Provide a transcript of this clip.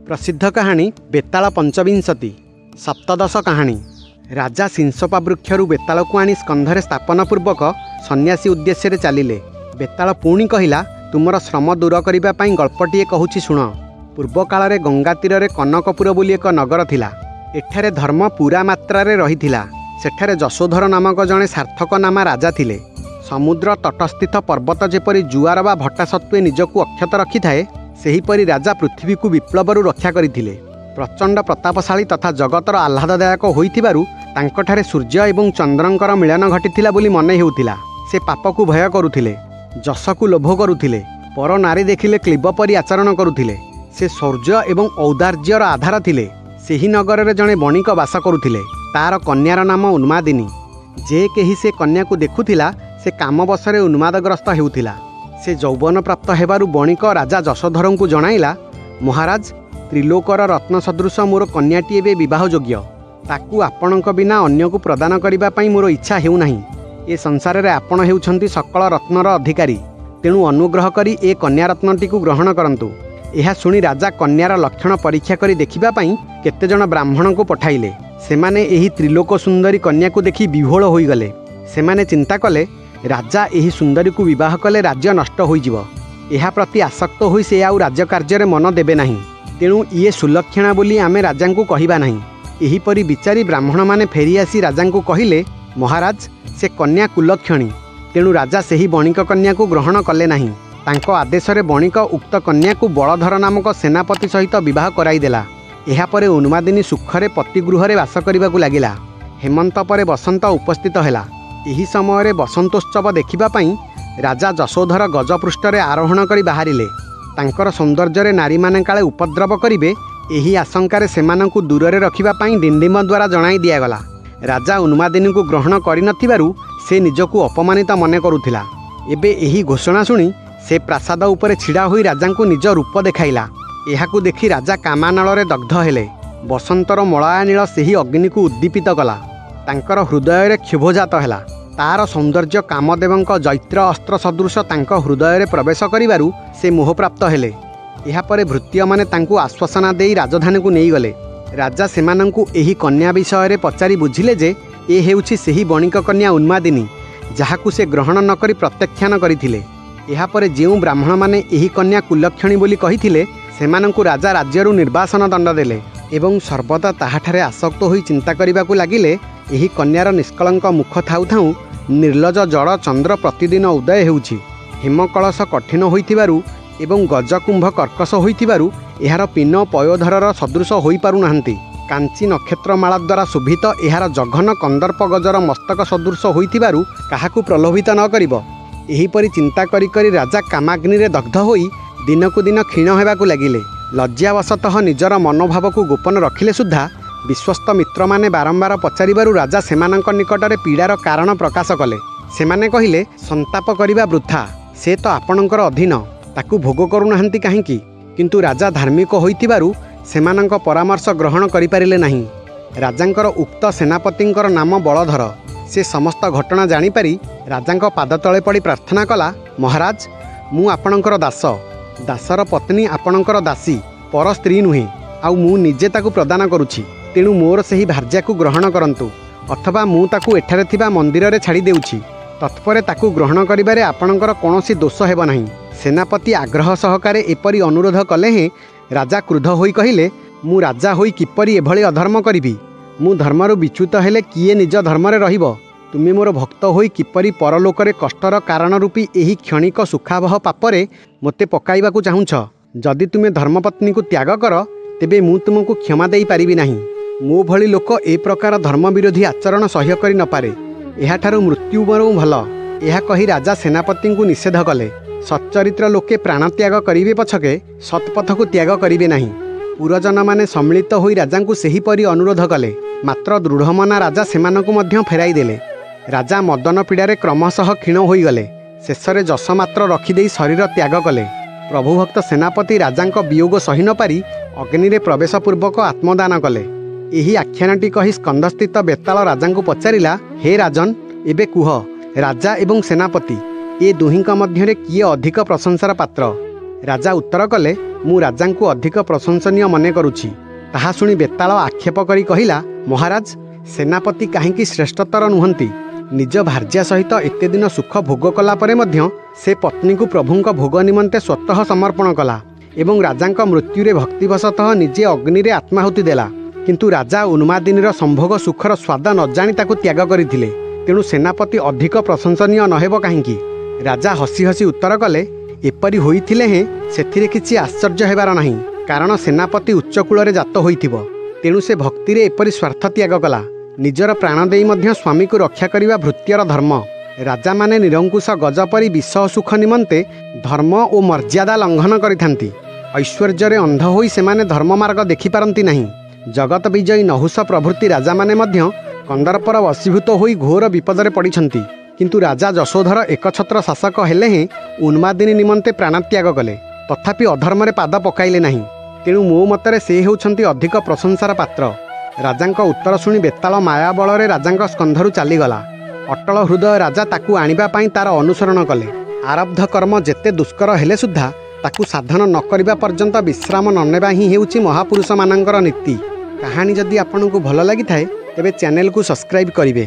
प्रसिद्ध कहानी बेताल पंचविंशति सप्तदश कहानी। राजा सिंसपा वृक्षरु बेताल को आनी स्कंधरे स्थापन पूर्वक सन्यासी उद्देश्य चलिले। बेताल पुणी कहिला, तुमर श्रम दूर करने गल्पटे कहूँ शुण। पूर्व काल में गंगा तीर में कनकपुर बोली एक नगर थिला। एठारे धर्म पूरा मात्रा रही। सेठारे जशोधर नामक जड़े सार्थक नामा राजा थिले। समुद्र तटस्थित पर्वत जेपरी जुआर बा भट्टा सत्वे निजकू अक्षत रखि थाए, सेहीपरि राजा पृथ्वी को विप्लवरू रक्षा करथिले। प्रचंड प्रतापशाली तथा जगतर आह्लाददायक होइथिबारु तांकठारे सूर्य एवं चंद्रंकर मिलन घटिथिला बोली मने हेउथिला। से पापकू भय करुथिले, जशकू लोभ करुथिले, पर नारी देखिले क्लीब परि आचरण करुथिले। से शौर्य एवं औदार्यर आधार थिले। सेही नगर रे जणे बणिक वास करुथिले। तार कन्यार नाम उन्मादिनी। जे केही से कन्या को देखुथिला से कामवशरे उन्मादग्रस्त हेउथिला। से यौवन प्राप्त हेबारु बणिक राजा जशोधर को जणाइला, महाराज, त्रिलोकर रत्न सदृश मोर कन्याटी एबे विवाह योग्य। ताकू आपणक बिना अन्य को प्रदान करिबा पई मोर इच्छा हेउ नाही। ए संसार रे आपण हेउछंती सकल रत्नर अधिकारी, तेणु अनुग्रह करी ए कन्या रत्नटी को ग्रहण करंतु। यह शुणी राजा कन्यार लक्षण परीक्षा करी देखिबा पई केते जण ब्राह्मण को पठाइले। सेमाने एही त्रिलोक सुंदरी कन्या को देखि विह्वल होइगले। सेमाने चिंता कले, राजा एही सुंदरी को विवाह कले राज्य नष्ट होइजिव। एहा प्रति आसक्त होई से आउ राज्य कार्य रे मन देबे नाही। तेणु ये सुलक्षणा बोली आमे राजा को कहिबा नाही। एही परि विचारी ब्राह्मण माने फेरी आसी राजा को कहिले, महाराज, से कन्या कुलक्षणी। तेणु राजा सेही बणिक कन्या को ग्रहण कले नाही। तांको आदेश रे बणिक उक्त कन्या को बलधर नामक सेनापति सहित विवाह कराइदेला। एहा परे उन्मादिनी सुखरे पतिगृह रे वास करिबाकू लागिला। हेमंत परे बसंत उपस्थित हैला। एही समय बसंतोत्सव देखिबा पई राजा जशोधर गजपृष्ठ रे आरोहण करी बाहरिले। तांकर सौंदर्य नारी माने काले उपद्रव करिवे, एही आशंकार सेमानंकु दूर रे रखिबा पई डिंडिम द्वारा जणाई दियागला। राजा उन्मादिनी को ग्रहण करि नथिबारु से निजकू अपमानित मने करुथिला। एबे एही घोषणा सुनी से प्रासाद उपरे छिड़ा होई राजा को निज रूप देखाइला। एहाकू देखि राजा कामानल रे दग्ध हेले। बसंतर मलया नील सेही अग्नि को उद्दीपित कला। तांकर हृदय रे क्षोभजात हैला। तार सौंदर्य कामदेवंक जैत्र अस्त्र सदृश तांक हृदय रे प्रवेश करिबारु से मोहप्राप्त हेले। एहा परे भृत्य माने तांकू आश्वासना देई राजधानी को नेई गले। राजा सेमानंकू एही कन्या विषय रे पचारि बुझिले जे ए हेउछि सेही बणिक कन्या उन्मादिनी, जाहाकू से ग्रहण न करी प्रत्याख्यान करिथिले। एहा परे जेउ ब्राह्मण माने एही कन्या कुलक्षणी बोली कहिथिले, सेमानंकू राजा राज्यरू निर्वासन दंड देले एवं सर्वदा ताहाठारे आसक्त होई चिंता करिबाकू लागिले। एही कन्यार निष्कलंक मुख थाउ थाउ निर्लज जड़ चंद्र प्रतिदिन उदय हेउछि। हिमकलश कठिन होइथिबारु एवं गजकुंभ कर्कश होइथिबारु एहार पिन पयोधरर सदृश होई पारु नाहंती। कांची नक्षत्रमाला द्वारा शोभित एहार जघन कंदर्प गजर मस्तक सदृश होइथिबारु काहाकू प्रलोभित न करिब। एहीपरि चिंता करी करी राजा कामाग्नि रे दग्ध होई दिनकू दिन क्षीण हेबाकू लागिले। लज्जावशतः निजर मनोभाव को गोपन रखिले सुद्धा विश्वस्त मित्र माने बारंबार पचारिबारु राजा सेमानंक निकटरे पीड़ार कारण प्रकाश कले। सेमाने कहिले, संताप करिबा वृथा, से तो आपणकर अधीन, ताकू भोग करुनाहांती काहींकी। किंतु राजा धार्मिक होइतिबारु सेमानंक परामर्श ग्रहण करि पारिले नाही। राजांकर उक्त सेनापतिंकर नाम बलधर। से समस्त घटना जानी पारी राजांक पाद तळे पड़ी प्रार्थना कला, महाराज, मु आपणकर दास। दासर पत्नी आपणकर दासी, पर स्त्री नुहे। आउ मु निजे ताकू प्रदान करुछि। तेणु मोर सेही भार्या को ग्रहण करंतु, अथवा मु ताकू एठारे थिबा मंदिर रे छाड़ी देउछि। तत्परे ताकू ग्रहण करिबारे आपणकर कोनोसी दोष हेब नाही। सेनापति आग्रह सहकारे एपरि अनुरोध कले हे राजा क्रुद्ध होई कहिले, मु राजा होई किपरि एभଳି अधर्म करिबि? मु धर्मरु विच्युत हेले किए निज धर्मरे रहिब? तुमे मोर भक्त होई किपरि परलोकरे कष्टर कारण रूपी एही क्षणिक सुखावह पापरे मोते पकाइबाकू चाहुछ? जदि तुमे धर्मपत्नी को त्याग कर, तेबे मु तुमको क्षमा देई पारिबि नाही। मो भली लोक ए प्रकार धर्म विरोधी आचरण सह्य करि न पारे। एहाठारु मृत्यु मरु भल। एहा कही राजा सेनापति को निषेध कले। सच्चरित्र लोके प्राणत्याग करिवे पछके सत्पथ को त्याग करिवे नाही। पुरजन माने सम्मिलित होई राजा को सेहीपरि अनुरोध कले। मात्र दृढ़मना राजा सेमानकु मध्य फेराई देले। राजा मदन पीड़ारे क्रमशः क्षीण होई गले। शेषरे जश मात्र रखिदेई शरीर त्याग कले। प्रभुभक्त सेनापति राजांक वियोग सही न पारी अग्नि रे प्रवेश पूर्वक आत्मदान कले। एही आख्यानटी कही स्कंदस्थित बेताल राजांकु पचारिला, हे राजन, एबे कुह, राजा एवं सेनापति ए दुहिंक मध्यरे किए अधिक प्रशंसार पात्र? राजा उत्तर कले, ମୁଁ ରାଜାଙ୍କୁ ଅଧିକ ପ୍ରଶଂସନୀୟ ମନେ କରୁଛି। ତାହା ଶୁଣି ବେତାଳ ଆକ୍ଷେପ କରି କହିଲା, ମହାରାଜ, ସେନାପତି କାହିଁକି ଶ୍ରେଷ୍ଠତର ନୁହନ୍ତି? ନିଜ ଭାର୍ଯ୍ୟା ସହିତ ଏତେ ଦିନ ସୁଖ ଭୋଗ କଲା ପରେ ମଧ୍ୟ ସେ ପତ୍ନୀକୁ ପ୍ରଭୁଙ୍କ ଭୋଗ ନିମନ୍ତେ ସ୍ୱତଃ ସମର୍ପଣ କଲା ଏବଂ ରାଜାଙ୍କ ମୃତ୍ୟୁରେ ଭକ୍ତିବଶତଃ ନିଜେ ଅଗ୍ନିରେ ଆତ୍ମାହୁତି ଦେଲା। କିନ୍ତୁ ରାଜା ଉନ୍ମାଦିନୀର ସମ୍ଭୋଗ ସୁଖର ସ୍ୱାଦ ନ ଜାଣି ତାକୁ ତ୍ୟାଗ କରିଥିଲେ। ତେଣୁ ସେନାପତି ଅଧିକ ପ୍ରଶଂସନୀୟ ନହେବ କାହିଁକି? ରାଜା ହସି ହସି ଉତ୍ତର କଲେ, ଏପରି ହୋଇଥିଲେ ହେଁ ସେଥିରେ କିଛି ଆଶ୍ଚର୍ଯ୍ୟ ହେବାର ନାହିଁ, କାରଣ ସେନାପତି ଉଚ୍ଚକୂଳରେ ଜାତ ହୋଇଥିବ। ତେଣୁ ସେ ଭକ୍ତିରେ ଏପରି ସ୍ୱାର୍ଥ ତ୍ୟାଗ କଲା। ନିଜର ପ୍ରାଣ ଦେଇ ମଧ୍ୟ ସ୍ୱାମୀକୁ ରକ୍ଷା କରିବା ଭୃତ୍ୟର ଧର୍ମ। ରାଜାମାନେ ନିରଙ୍କୁଶ ଗଜ ପରି ବିଷ ସୁଖ ନିମନ୍ତେ ଧର୍ମ ଓ ମର୍ଯ୍ୟାଦା ଲଙ୍ଘନ କରିଥାନ୍ତି। ଐଶ୍ୱର୍ଯ୍ୟରେ ଅନ୍ଧ ହୋଇ ସେମାନେ ଧର୍ମମାର୍ଗ ଦେଖିପାରନ୍ତି ନାହିଁ। ଜଗତ ବିଜୟୀ ନହୁଷ ପ୍ରଭୃତି ରାଜାମାନେ ମଧ୍ୟ କନ୍ଦର୍ପର ବଶୀଭୂତ ହୋଇ ଘୋର ବିପଦରେ ପଡ଼ିଛନ୍ତି। କିନ୍ତୁ ରାଜା ଯଶୋଧର ଏକଛତ୍ର ଶାସକ ହେଲେ ହେଁ ଉନ୍ମାଦିନୀ ନିମନ୍ତେ ପ୍ରାଣତ୍ୟାଗ କଲେ, ତଥାପି ଅଧର୍ମରେ ପାଦ ପକାଇଲେ ନାହିଁ। ତେଣୁ ମୋ ମତରେ ସେ ହେଉଛନ୍ତି ଅଧିକ ପ୍ରଶଂସାର ପାତ୍ର। ରାଜାଙ୍କ ଉତ୍ତର ଶୁଣି ବେତାଳ ମାୟା ବଳରେ ରାଜାଙ୍କ ସ୍କନ୍ଧରୁ ଚାଲିଗଲା। ଅଟଳ ହୃଦୟ ରାଜା ତାକୁ ଆଣିବା ପାଇଁ ତାର ଅନୁସରଣ କଲେ। ଆରବ୍ଧ କର୍ମ ଯେତେ ଦୁଷ୍କର ହେଲେ ସୁଦ୍ଧା ତାକୁ ସାଧନ ନ କରିବା ପର୍ଯ୍ୟନ୍ତ ବିଶ୍ରାମ ନ ନେବା ହିଁ ହେଉଛି ମହାପୁରୁଷମାନଙ୍କର ନୀତି। କାହାଣୀ ଯଦି ଆପଣଙ୍କୁ ଭଲ ଲାଗିଥାଏ ତେବେ ଚ୍ୟାନେଲକୁ ସବସ୍କ୍ରାଇବ୍ କରିବେ।